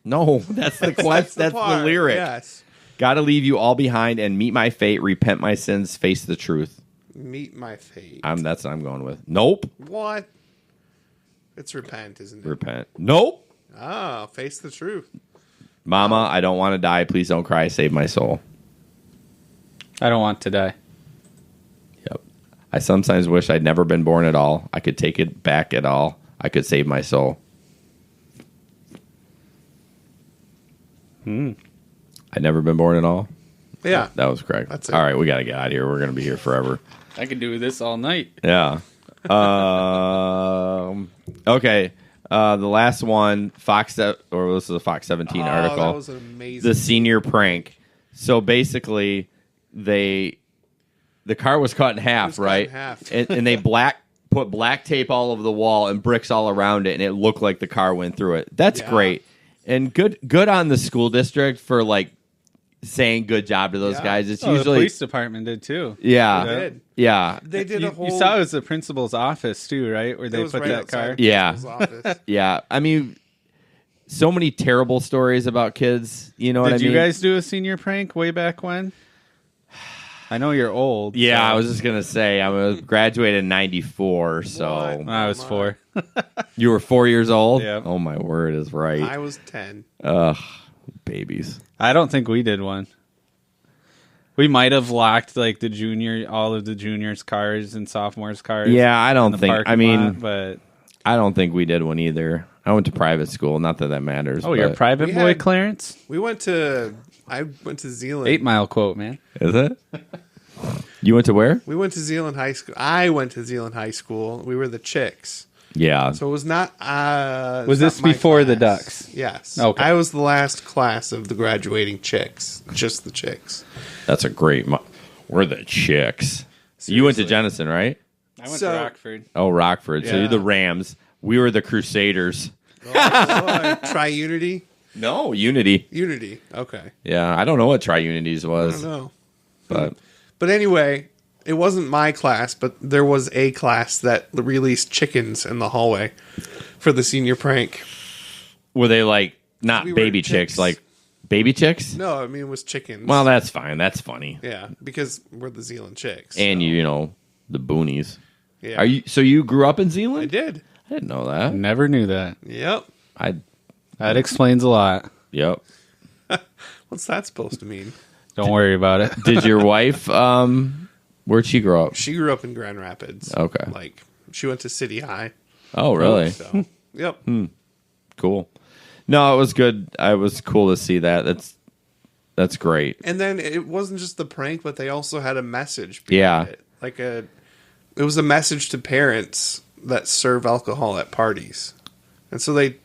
No, that's the quest. That's the lyric. Yes. Gotta leave you all behind and meet my fate. Repent my sins. Face the truth. Meet my fate. That's what I'm going with. Nope. What? It's repent, isn't it? Repent. Nope. Oh, face the truth. Mama, I don't want to die. Please don't cry. Save my soul. I don't want to die. Yep. I sometimes wish I'd never been born at all. I could take it back at all. I could save my soul. I'd never been born at all. Yeah. That was correct. That's it. All right, we got to get out of here. We're going to be here forever. I could do this all night. Yeah. Okay. The last one, this is a Fox 17 article. That was an amazing. The senior prank. So basically, the car was cut in half, right? And they put black tape all over the wall and bricks all around it, and it looked like the car went through it. That's great. And good on the school district for like saying good job to those guys. It's usually the police department did too. Yeah. They did. Yeah. They did a whole. You saw it was the principal's office too, right? Where they put right that car. outside Yeah. his office. Yeah. I mean, so many terrible stories about kids. You know what I mean? Did you guys do a senior prank way back when? I know you're old. Yeah, so. I was just gonna say I graduated in '94, so What? When I was 4. you were 4 years old. Yep. Oh my word, is right. I was 10. Ugh, babies. I don't think we did one. We might have locked like all of the juniors' cars and sophomores' cars. Yeah, I in don't the think. parking I mean, lot, but I don't think we did one either. I went to private school. Not that matters. you're a but- private We boy, had- Clarence. I went to Zealand. 8 Mile quote, man. Is it? You went to where? We went to Zealand High School. I went to Zealand High School. We were the chicks. Yeah. So it was not. Was this not my before the class. Ducks? Yes. Okay. I was the last class of the graduating chicks. Just the chicks. That's a great. We're the chicks. You went to Jenison, right? I went So- to Rockford. Oh, Rockford. So Yeah. you're the Rams. We were the Crusaders. Tri-Unity? No, Unity. Unity. Okay. Yeah, I don't know what Tri-Unities I was, don't know. but But anyway, it wasn't my class, but there was a class that released chickens in the hallway for the senior prank. were they like not We were baby chicks. chicks, like baby chicks? No, I mean it was chickens. Well, that's fine. That's funny. yeah, because we're the Zealand chicks. And so, you know the boonies. yeah. Are you? So you grew up in I Zealand? did. I didn't know that. Never knew that. Yep. That explains a lot. Yep. What's that supposed to mean? Don't worry about it. Did your wife? Where'd she grow up? She grew up in Grand Rapids. Okay. Like she went to City High. Oh, really? So, yep. Cool. No, it was good. It was cool to see that. That's great. And then it wasn't just the prank, but they also had a message. Yeah. It. It was a message to parents that serve alcohol at parties. And so they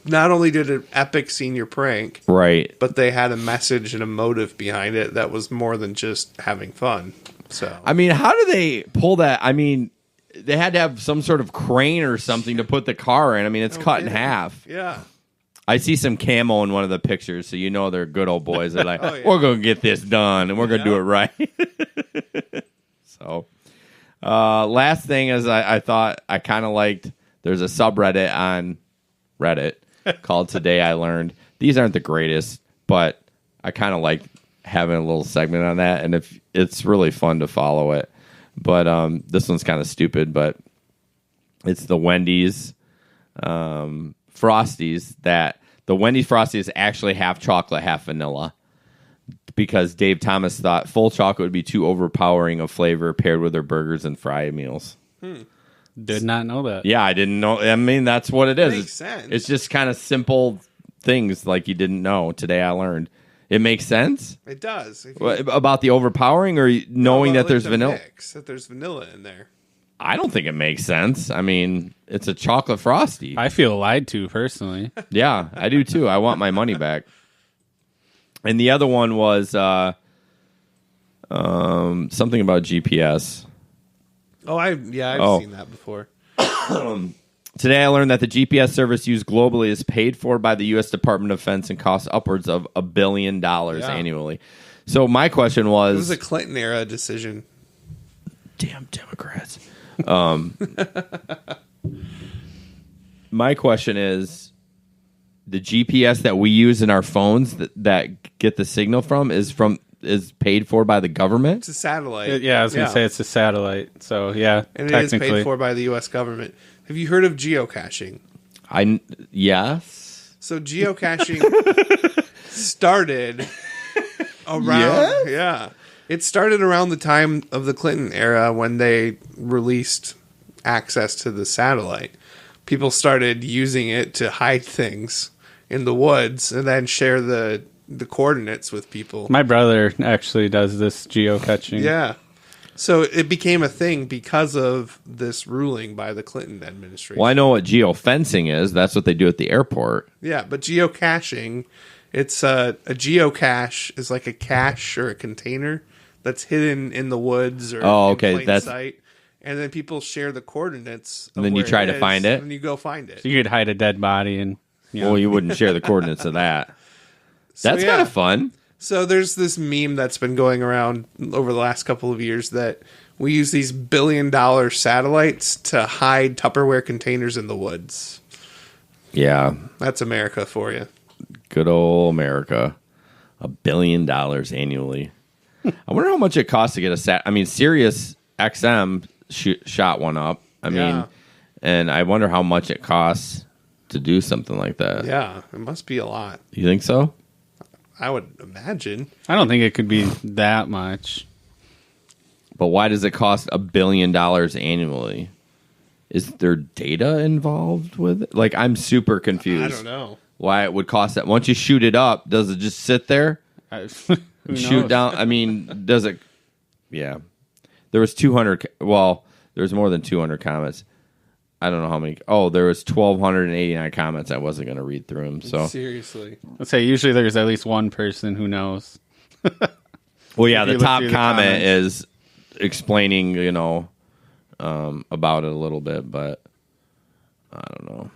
not only did an epic senior prank, Right. but they had a message and a motive behind it that was more than just having fun. So I mean, how do they pull that? I mean, they had to have some sort of crane or something to put the car in. I mean, it's cut in kidding. half. yeah. I see some camo in one of the pictures, so you know they're good old boys. They're like, Oh, yeah. we're going to get this done, and we're going to do it right. So, last thing is I thought I kind of liked, there's a subreddit on Reddit called Today I Learned. These aren't the greatest, but I kind of like having a little segment on that, and if it's really fun to follow it. But this one's kind of stupid, but it's the Wendy's Frosties that the Wendy's Frosties actually half chocolate, half vanilla. Because Dave Thomas thought full chocolate would be too overpowering of flavor paired with their burgers and fry meals. Did not know that. Yeah, I didn't know. I mean, that's what it is. Makes sense. It's just kind of simple things like you didn't know. Today I learned. It makes sense? It does. About the overpowering or knowing that there's vanilla? Mix, that there's vanilla in there. I don't think it makes sense. I mean, it's a chocolate Frosty. I feel lied to, personally. Yeah, I do too. I want my money back. And the other one was something about GPS. Oh, I've seen that before. Today I learned that the GPS service used globally is paid for by the U.S. Department of Defense and costs upwards of $1 billion annually. So my question was... It was a Clinton-era decision. Damn Democrats. My question is... The GPS that we use in our phones that get the signal from is paid for by the government? It's a satellite. Yeah, I was going to say it's a satellite. So, yeah, and technically. it is paid for by the U.S. government. Have you heard of geocaching? Yes. So geocaching started around... Yeah. It started around the time of the Clinton era when they released access to the satellite. People started using it to hide things in the woods and then share the coordinates with people. My brother actually does this geocaching. Yeah. So it became a thing because of this ruling by the Clinton administration. Well, I know what geofencing is. That's what they do at the airport. Yeah, but geocaching, it's a geocache is like a cache or a container that's hidden in the woods or in plain sight. And then people share the coordinates. And then you try to find it? And you go find it. So you could hide a dead body and... Well, you wouldn't share the coordinates of that. That's kind of fun. So there's this meme that's been going around over the last couple of years that we use these $1 billion satellites to hide Tupperware containers in the woods. Yeah. That's America for you. Good old America. $1 billion annually. I wonder how much it costs to get a I mean, Sirius XM shot one up. I mean, and I wonder how much it costs to do something like that. Yeah, it must be a lot. You think so? I would imagine. I don't think it could be that much. But why does it cost $1 billion annually? Is there data involved with it? Like, I'm super confused. I don't know. Why it would cost that. Once you shoot it up, does it just sit there? Shoot down? I mean, does it... Yeah. There was 200... Well, there's more than 200 comments. I don't know how many... Oh, there was 1,289 comments. I wasn't going to read through them. So Seriously. Let's say usually there's at least one person who knows. Well, yeah, If the you look top through the comment comments. is explaining, about it a little bit, but I don't know.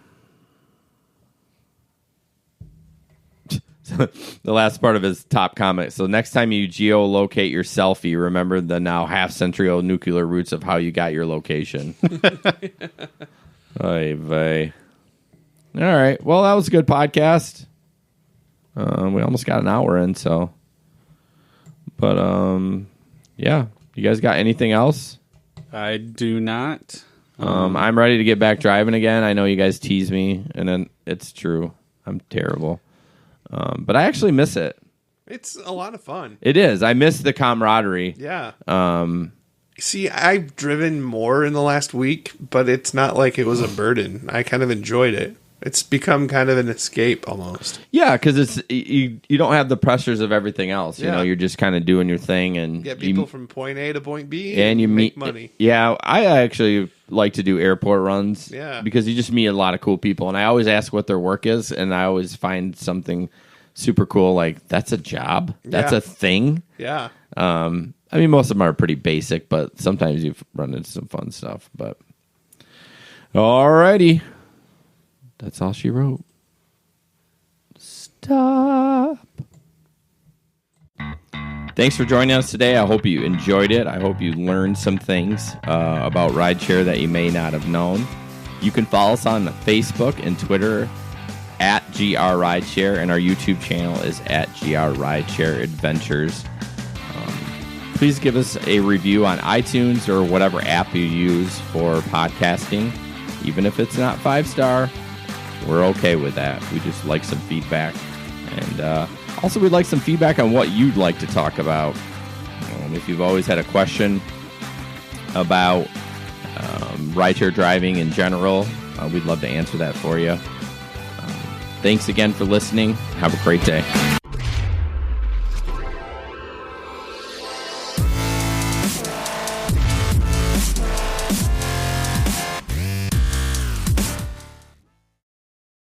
The last part of his top comment. So next time you geolocate your selfie, remember the now half-century-old nuclear roots of how you got your location. Oy vey. All right. Well, that was a good podcast. We almost got an hour in, so. But, yeah. You guys got anything else? I do not. I'm ready to get back driving again. I know you guys tease me, and then it's true. I'm terrible. But I actually miss it. It's a lot of fun. It is. I miss the camaraderie. Yeah. See, I've driven more in the last week, but it's not like it was a burden. I kind of enjoyed it. It's become kind of an escape almost. Yeah, because it's you don't have the pressures of everything else. You know, you're just kind of doing your thing and get people from point A to point B, and you make meet money. Yeah, I actually like to do airport runs. Yeah, because you just meet a lot of cool people, and I always ask what their work is, and I always find something super cool. Like that's a job. That's a thing. Yeah. I mean, most of them are pretty basic, but sometimes you've run into some fun stuff. But alrighty. That's all she wrote. Stop. Thanks for joining us today. I hope you enjoyed it. I hope you learned some things about rideshare that you may not have known. You can follow us on Facebook and Twitter at GR Rideshare, and our YouTube channel is at GR Rideshare Adventures. Please give us a review on iTunes or whatever app you use for podcasting. Even if it's not 5-star, we're okay with that. We just like some feedback. And also, we'd like some feedback on what you'd like to talk about. If you've always had a question about rideshare driving in general, we'd love to answer that for you. Thanks again for listening. Have a great day.